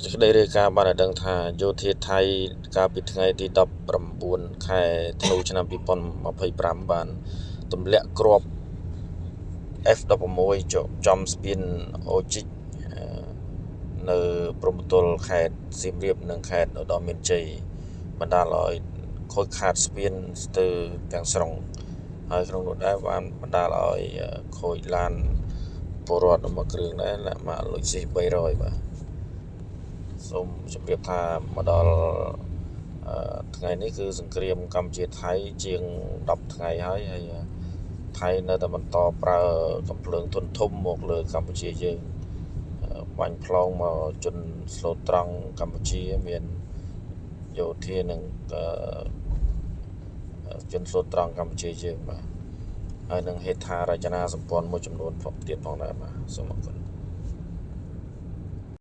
សេចក្តីរាយការណ៍បានឲ្យដឹងថាយោធាថៃកាលពីថ្ងៃទី19ខែធ្នូឆ្នាំ2025បានទម្លាក់គ្រាប់ F16 ចំស្ពានអូជីកនៅព្រំប្រទល់ខេត្តសៀមរាបនិងខេត្តឧត្តរមានជ័យបណ្ដាលឲ្យខូចខាតស្ពានស្ទើរទាំងស្រុងហើយក្នុងនោះដែរបានបណ្ដាលឲ្យខូចឡានពលរដ្ឋមួយគ្រឿងដែរលាក់ម៉ាកលុយស៊ីស300បាទសូមជម្រាបថាមកដល់ថ្ងៃនេះគឺសង្គ្រាមកម្ពុជាថៃជាង10ថ្ងៃហើយថៃនៅតែបន្តប្រើកំភ្លើងធុនធំមកលើកម្ពុជាយើងបាញ់ផ្លងមកជន់ស្លូតត្រង់កម្ពុជាមានយោធានិងជន់ស្លូតត្រង់កម្ពុជាយើងបាទហើយនឹងហេដ្ឋារចនាសម្ព័ន្ធមួយចំនួនទៀតផងដែរបាទសូមអរគុណ